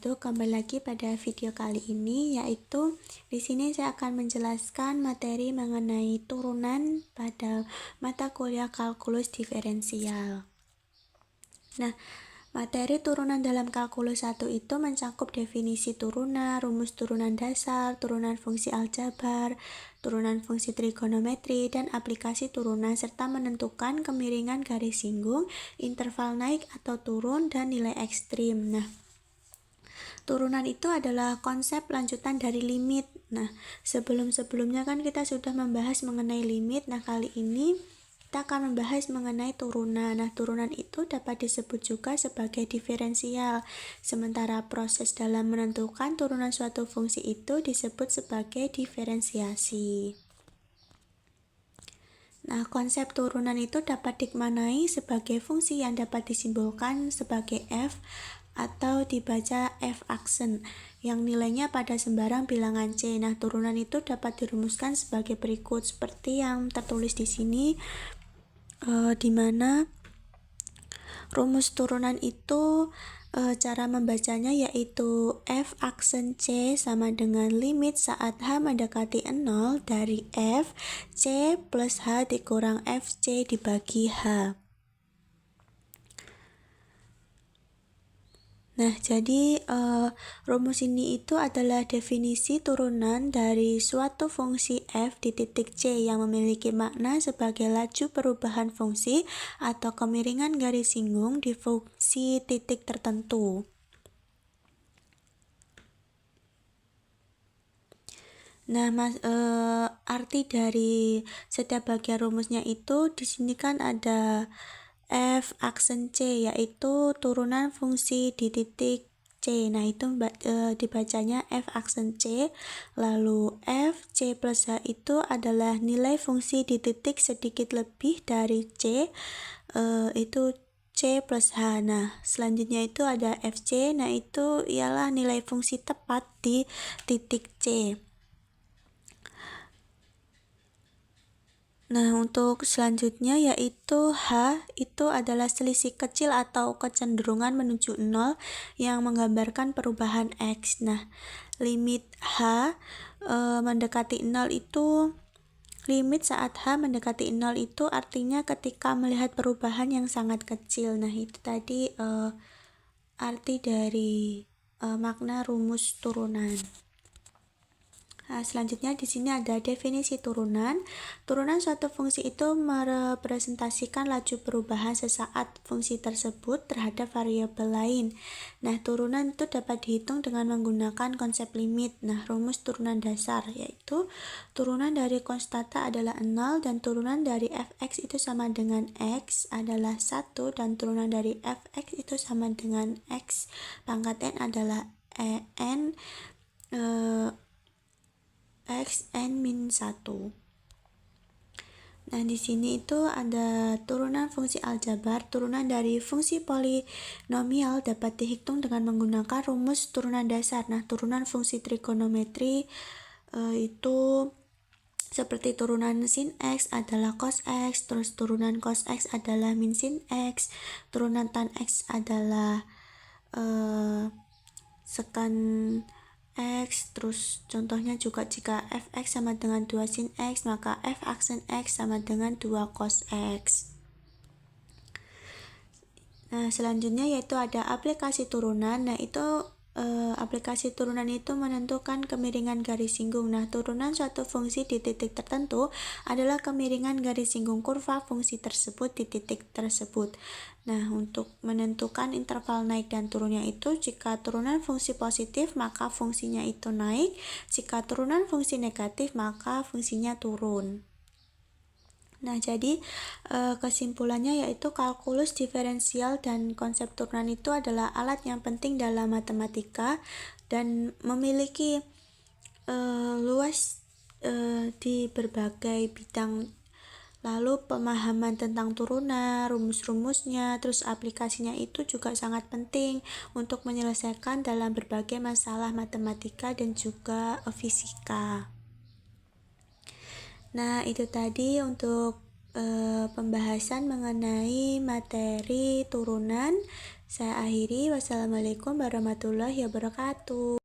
wabarakatuh. Kembali lagi pada video kali ini, yaitu di sini saya akan menjelaskan materi mengenai turunan pada mata kuliah kalkulus diferensial. Nah, materi turunan dalam kalkulus 1 itu mencakup definisi turunan, rumus turunan dasar, turunan fungsi aljabar, turunan fungsi trigonometri, dan aplikasi turunan, serta menentukan kemiringan garis singgung, interval naik atau turun, dan nilai ekstrim. Nah, turunan itu adalah konsep lanjutan dari limit. Nah, sebelum-sebelumnya kan kita sudah membahas mengenai limit. Nah, kali ini kita akan membahas mengenai turunan. Nah, turunan itu dapat disebut juga sebagai diferensial. Sementara proses dalam menentukan turunan suatu fungsi itu disebut sebagai diferensiasi. Nah, konsep turunan itu dapat dimaknai sebagai fungsi yang dapat disimbolkan sebagai f atau dibaca f aksen yang nilainya pada sembarang bilangan c. Nah, turunan itu dapat dirumuskan sebagai berikut seperti yang tertulis di sini, di mana rumus turunan itu cara membacanya yaitu f aksen c sama dengan limit saat h mendekati 0 dari f c plus h dikurang f c dibagi h. Nah, jadi rumus ini itu adalah definisi turunan dari suatu fungsi f di titik c yang memiliki makna sebagai laju perubahan fungsi atau kemiringan garis singgung di fungsi titik tertentu. Nah, arti dari setiap bagian rumusnya itu di sini kan ada f aksen c, yaitu turunan fungsi di titik c. Nah, itu dibacanya f aksen c. Lalu f c plus h itu adalah nilai fungsi di titik sedikit lebih dari c, itu c plus h. Nah, selanjutnya itu ada fc. Nah, itu ialah nilai fungsi tepat di titik c. Nah, untuk selanjutnya yaitu H itu adalah selisih kecil atau kecenderungan menuju 0 yang menggambarkan perubahan X. Nah, limit H mendekati 0 itu, limit saat H mendekati 0 itu artinya ketika melihat perubahan yang sangat kecil. Nah, itu tadi arti dari makna rumus turunan. Nah, selanjutnya di sini ada definisi turunan. Turunan suatu fungsi itu merepresentasikan laju perubahan sesaat fungsi tersebut terhadap variabel lain. Nah, turunan itu dapat dihitung dengan menggunakan konsep limit. Nah, rumus turunan dasar yaitu turunan dari konstanta adalah 0 dan turunan dari fx itu sama dengan x adalah 1 dan turunan dari fx itu sama dengan x pangkat n adalah n x n min 1. Nah, di sini itu ada turunan fungsi aljabar. Turunan dari fungsi polinomial dapat dihitung dengan menggunakan rumus turunan dasar. Nah, turunan fungsi trigonometri itu seperti turunan sin x adalah cos x, terus turunan cos x adalah min sin x, turunan tan x adalah sekan X, terus contohnya juga jika fx sama dengan 2 sin x, maka f aksen x sama dengan 2 cos x. Nah, selanjutnya yaitu ada aplikasi turunan. Nah, itu aplikasi turunan itu menentukan kemiringan garis singgung. Nah, turunan suatu fungsi di titik tertentu adalah kemiringan garis singgung kurva fungsi tersebut di titik tersebut. Nah, untuk menentukan interval naik dan turunnya itu, jika turunan fungsi positif maka fungsinya itu naik, jika turunan fungsi negatif maka fungsinya turun. Nah, jadi kesimpulannya yaitu kalkulus diferensial dan konsep turunan itu adalah alat yang penting dalam matematika dan memiliki luas di berbagai bidang. Lalu pemahaman tentang turunan, rumus-rumusnya, terus aplikasinya itu juga sangat penting untuk menyelesaikan dalam berbagai masalah matematika dan juga fisika. Nah, itu tadi untuk pembahasan mengenai materi turunan Saya akhiri, wassalamualaikum warahmatullahi wabarakatuh.